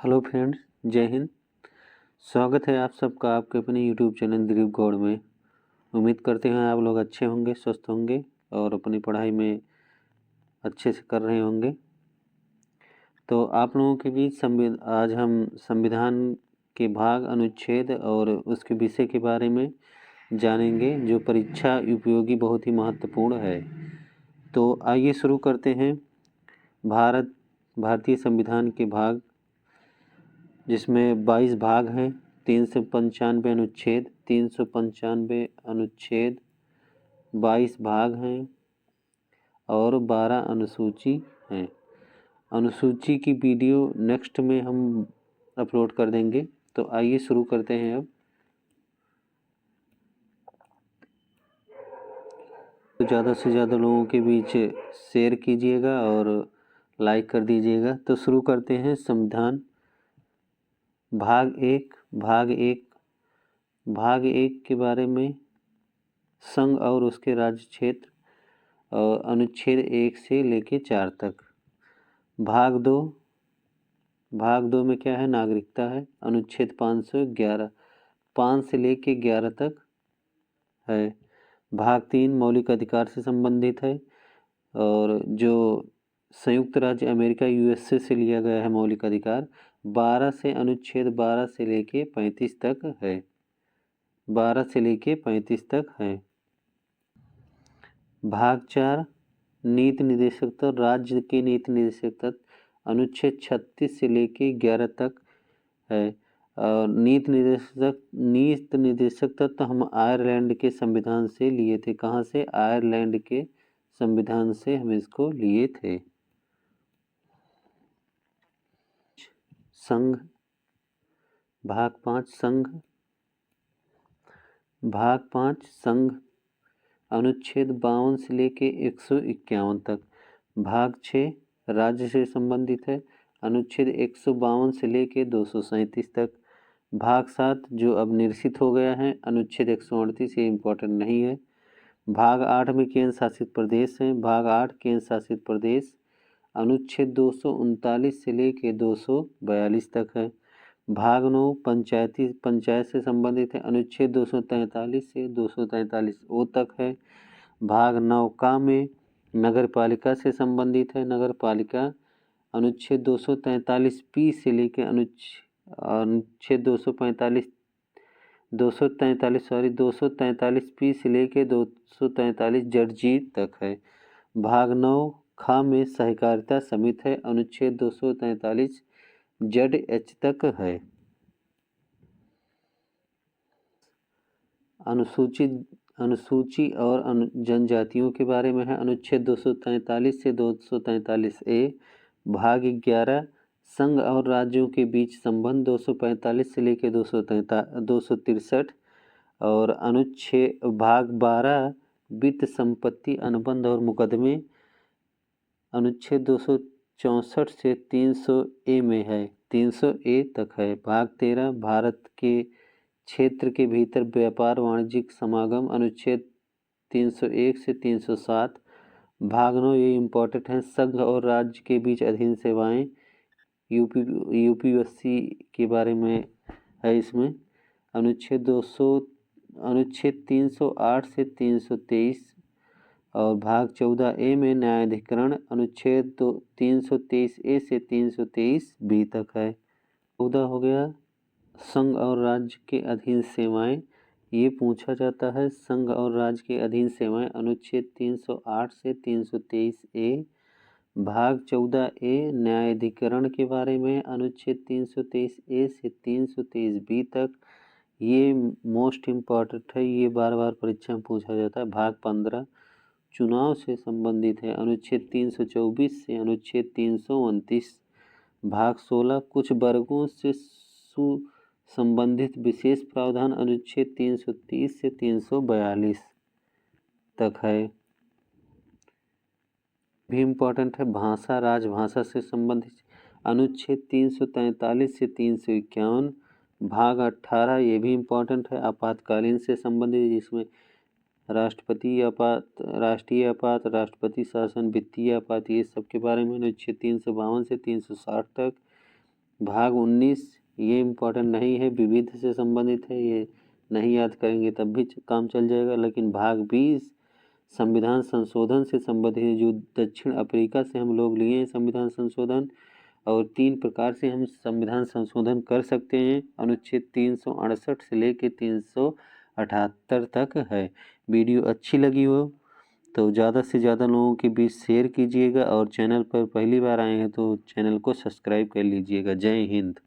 Hello friends, जय हिंद। स्वागत है आप सबका आपके अपने यूट्यूब चैनल दिलीप गौड़ में। उम्मीद करते हैं आप लोग अच्छे होंगे, स्वस्थ होंगे और अपनी पढ़ाई में अच्छे से कर रहे होंगे। तो आप लोगों के बीच आज हम संविधान के भाग, अनुच्छेद और उसके विषय के बारे में जानेंगे, जो परीक्षा उपयोगी बहुत ही महत्वपूर्ण है। तो आइए शुरू करते हैं। भारतीय संविधान के भाग, जिसमें 22 भाग हैं, 395 अनुच्छेद, 395 अनुच्छेद, 22 भाग हैं और 12 अनुसूची हैं। अनुसूची की वीडियो नेक्स्ट में हम अपलोड कर देंगे। तो आइए शुरू करते हैं अब। तो ज़्यादा से ज़्यादा लोगों के बीच शेयर कीजिएगा और लाइक कर दीजिएगा। तो शुरू करते हैं। संविधान भाग एक के बारे में संघ और उसके राज्य क्षेत्र और अनुच्छेद 1 से लेके 4 तक। भाग दो में क्या है? नागरिकता है। अनुच्छेद 511 5 से लेके 11 तक है। भाग 3 मौलिक अधिकार से संबंधित है और जो संयुक्त राज्य अमेरिका यूएसए से लिया गया है मौलिक अधिकार। 12 से अनुच्छेद 12 से लेके 35 तक है। 12 से लेके 35 तक है। भाग 4 नीति निर्देशक तत्व, राज्य के नीति निर्देशक तत्व, अनुच्छेद 36 से लेके 11 तक है। नीति निर्देशक तत्व हम आयरलैंड के संविधान से लिए थे। कहाँ से? आयरलैंड के संविधान से हम इसको लिए थे। संघ भाग 5 संघ अनुच्छेद 52 से लेके 151 तक। भाग 6 राज्य से संबंधित है। अनुच्छेद 152 से लेके 237 तक। भाग 7 जो अब निरसित हो गया है, अनुच्छेद 138, ये इम्पोर्टेंट नहीं है। भाग 8 में केंद्र शासित प्रदेश हैं। भाग 8 केंद्र शासित प्रदेश, अनुच्छेद 239 से लेके 242 तक है। भाग 9 पंचायत से संबंधित है। अनुच्छेद 243 से 243 ओ तक है। भाग 9 का में नगर पालिका से संबंधित है। नगर पालिका अनुच्छेद 243 पी से लेके अनुच्छेद 243 पी से लेके 243 जर्जी तक है। भाग 9 खा में सहकारिता समिति है। अनुच्छेद 243 जेड एच तक है। अनुसूची और जनजातियों के बारे में है। अनुच्छेद 243 से 243 ए। भाग 11 संघ और राज्यों के बीच संबंध, 245 से लेकर 263 और अनुच्छेद भाग 12 वित्त संपत्ति अनुबंध और मुकदमे, अनुच्छेद 264 से 300 ए में है, 300 ए तक है। भाग 13 भारत के क्षेत्र के भीतर व्यापार वाणिज्यिक समागम, अनुच्छेद 301 से 307। भाग 9 ये इम्पोर्टेंट है, संघ और राज्य के बीच अधीन सेवाएं, यूपीएससी के बारे में है इसमें। अनुच्छेद 308 से 323 और भाग 14 ए में न्यायाधिकरण, अनुच्छेद 323 ए से 323 बी तक है। 14 हो गया संघ और राज्य के अधीन सेवाएं। ये पूछा जाता है संघ और राज्य के अधीन सेवाएं, अनुच्छेद 308 से 323 ए। भाग 14 ए न्यायाधिकरण के बारे में, अनुच्छेद 323 ए से 323 बी तक। ये मोस्ट इम्पॉर्टेंट है, ये बार बार परीक्षा में पूछा जाता है। भाग 15 चुनाव से संबंधित है, अनुच्छेद 324 से अनुच्छेद 329। भाग 16 कुछ वर्गों से संबंधित विशेष प्रावधान, अनुच्छेद 330 से 342 तक है। भी इम्पोर्टेंट है भाषा, राजभाषा से संबंधित, अनुच्छेद 343 से 351। भाग 18 ये भी इम्पोर्टेंट है, आपातकालीन से संबंधित, जिसमें राष्ट्रीय आपात, राष्ट्रपति शासन, वित्तीय आपात, ये सब के बारे में, अनुच्छेद 352 से 360 तक। भाग 19 ये इम्पोर्टेंट नहीं है, विविध से संबंधित है, ये नहीं याद करेंगे तब भी काम चल जाएगा। लेकिन भाग 20 संविधान संशोधन से संबंधित है, जो दक्षिण अफ्रीका से हम लोग लिए हैं संविधान संशोधन, और 3 प्रकार से हम संविधान संशोधन कर सकते हैं। अनुच्छेद 368 से लेके 378 तक है। वीडियो अच्छी लगी हो तो ज़्यादा से ज़्यादा लोगों के बीच शेयर कीजिएगा, और चैनल पर पहली बार आए हैं तो चैनल को सब्सक्राइब कर लीजिएगा। जय हिंद।